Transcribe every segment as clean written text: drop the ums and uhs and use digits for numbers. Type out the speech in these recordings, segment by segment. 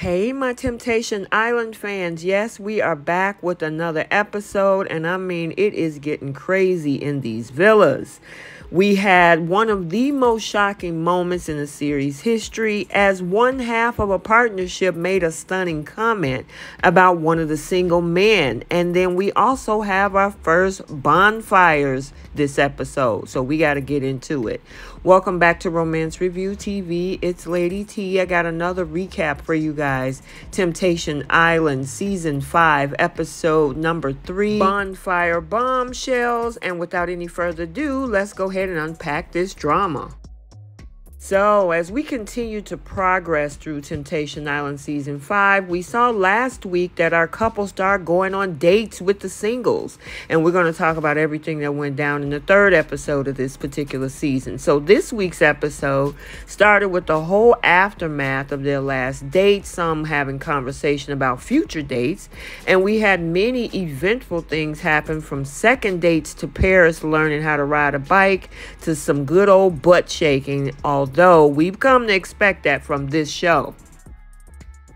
Hey, my Temptation Island fans. Yes, we are back with another episode, and I mean, it is getting crazy in these villas. We had one of the most shocking moments in the series history as one half of a partnership made a stunning comment about one of the single men. And then we also have our first bonfires this episode, so we got to get into it. Welcome back to Romance Review TV. It's Lady T. I got another recap for you guys. Temptation Island Season 5, Episode number 3, Bonfire Bombshells. And without any further ado, let's go ahead and unpack this drama. So, as we continue to progress through Temptation Island Season 5, we saw last week that our couple start going on dates with the singles. And we're going to talk about everything that went down in the third episode of this particular season. So, this week's episode started with the whole aftermath of their last date, some having conversation about future dates. And we had many eventful things happen, from second dates to Paris learning how to ride a bike to some good old butt shaking, although we've come to expect that from this show.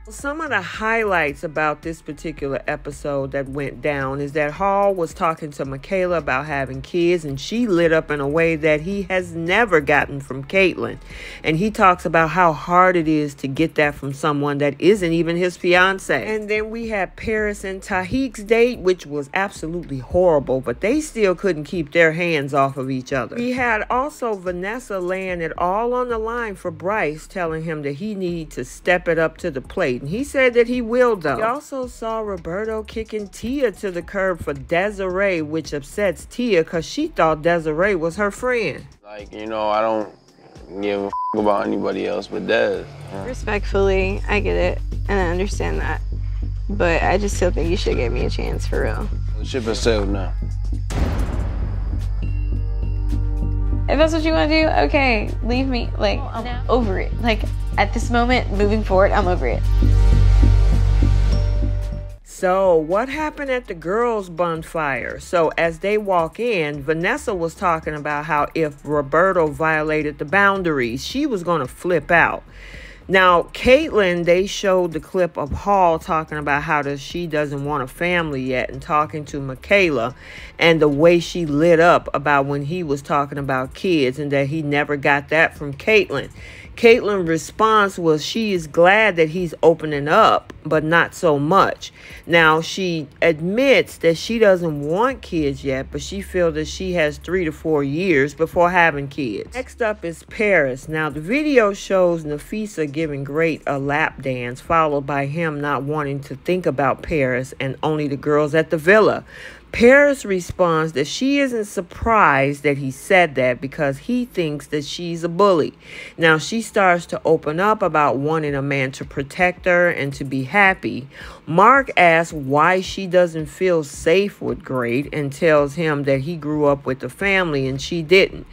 Some of the highlights about this particular episode that went down is that Hall was talking to Michaela about having kids, and she lit up in a way that he has never gotten from Caitlin. And he talks about how hard it is to get that from someone that isn't even his fiance. And then we had Paris and Tahiq'S date, which was absolutely horrible, but they still couldn't keep their hands off of each other. We had also Vanessa laying it all on the line for Bryce, telling him that he needed to step it up to the plate. And he said that he will, though. We also saw Roberto kicking Tia to the curb for Desiree, which upsets Tia because she thought Desiree was her friend. Like, you know, I don't give a about anybody else but Des. Respectfully, I get it, and I understand that. But I just still think you should give me a chance, for real. The ship has sailed now. If that's what you want to do, okay, leave me. Like, I'm over it. Like, at this moment, moving forward, I'm over it. So, what happened at the girls' bonfire? So, as they walk in, Vanessa was talking about how if Roberto violated the boundaries, she was going to flip out. Now, Caitlin, they showed the clip of Hall talking about how she doesn't want a family yet, and talking to Michaela, and the way she lit up about when he was talking about kids and that he never got that from Caitlin. Caitlin's response was she is glad that he's opening up, but not so much. Now, she admits that she doesn't want kids yet, but she feels that she has 3 to 4 years before having kids. Next up is Paris. Now, the video shows Nafisa giving Great a lap dance, followed by him not wanting to think about Paris and only the girls at the villa. Paris responds that she isn't surprised that he said that because he thinks that she's a bully. Now, she starts to open up about wanting a man to protect her and to be happy. Mark asks why she doesn't feel safe with Great and tells him that he grew up with a family and she didn't.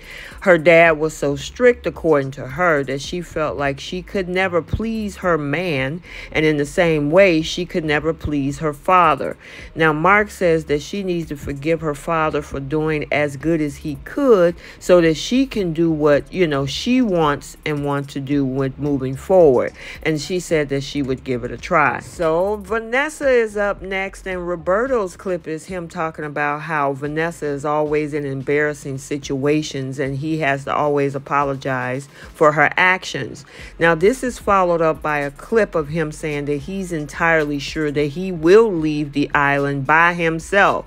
Her dad was so strict, according to her, that she felt like she could never please her man, and in the same way, she could never please her father. Now, Mark says that she needs to forgive her father for doing as good as he could so that she can do what, you know, she wants and want to do with moving forward. And she said that she would give it a try. So Vanessa is up next, and Roberto's clip is him talking about how Vanessa is always in embarrassing situations and he has to always apologize for her actions. Now, this is followed up by a clip of him saying that he's entirely sure that he will leave the island by himself.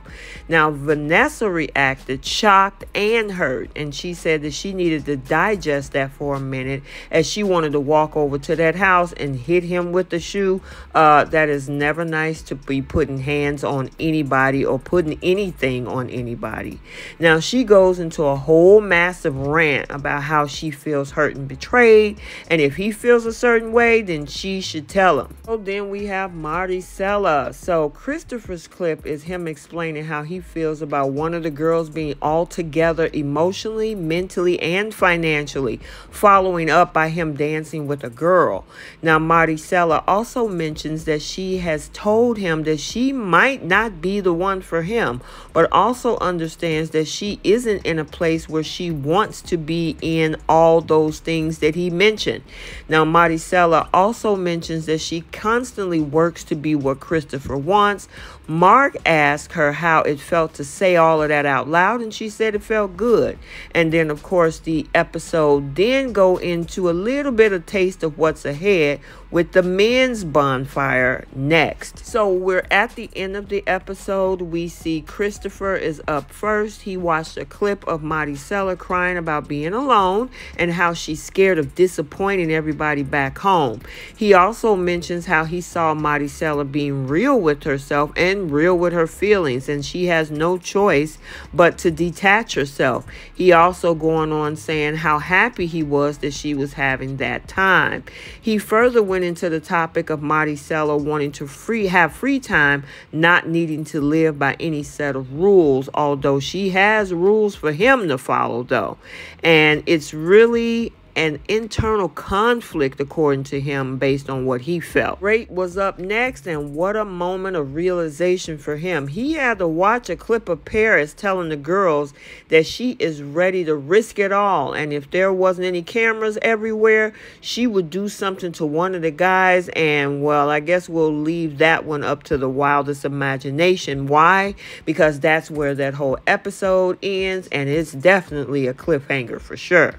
Now, Vanessa reacted shocked and hurt, and she said that she needed to digest that for a minute as she wanted to walk over to that house and hit him with the shoe. That is never nice, to be putting hands on anybody or putting anything on anybody. Now, she goes into a whole massive rant about how she feels hurt and betrayed, and if he feels a certain way, then she should tell him. So then we have Maricela. So Christopher's clip is him explaining how he feels about one of the girls being all together emotionally, mentally, and financially, following up by him dancing with a girl. Now, Maricela also mentions that she has told him that she might not be the one for him, but also understands that she isn't in a place where she wants wants to be in all those things that he mentioned. Now, Maricela also mentions that she constantly works to be what Christopher wants. Mark asked her how it felt to say all of that out loud, and she said it felt good. And then, of course, the episode then go into a little bit of taste of what's ahead with the men's bonfire next. So we're at the end of the episode. We see Christopher is up first. He watched a clip of Maricela crying about being alone and how she's scared of disappointing everybody back home. He also mentions how he saw Maricela being real with herself and real with her feelings, and she has no choice but to detach herself. He also going on saying how happy he was that she was having that time. He further went into the topic of Maricela wanting to have free time, not needing to live by any set of rules, although she has rules for him to follow though. And it's really an internal conflict according to him based on what he felt. Great was up next, and what a moment of realization for him. He had to watch a clip of Paris telling the girls that she is ready to risk it all, and if there wasn't any cameras everywhere, she would do something to one of the guys, and well, I guess we'll leave that one up to the wildest imagination. Why? Because that's where that whole episode ends, and it's definitely a cliffhanger for sure.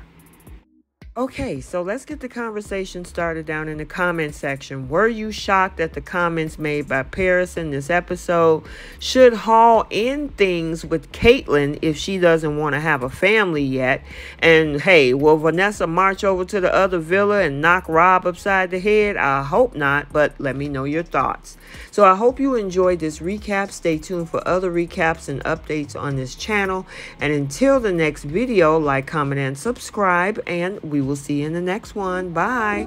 Okay, so let's get the conversation started down in the comment section. Were you shocked at the comments made by Paris in this episode? Should Hall end things with Caitlyn if she doesn't want to have a family yet? And hey, will Vanessa march over to the other villa and knock Rob upside the head? I hope not, but let me know your thoughts. So I hope you enjoyed this recap. Stay tuned for other recaps and updates on this channel. And until the next video, like, comment, and subscribe, and we will see you in the next one. Bye.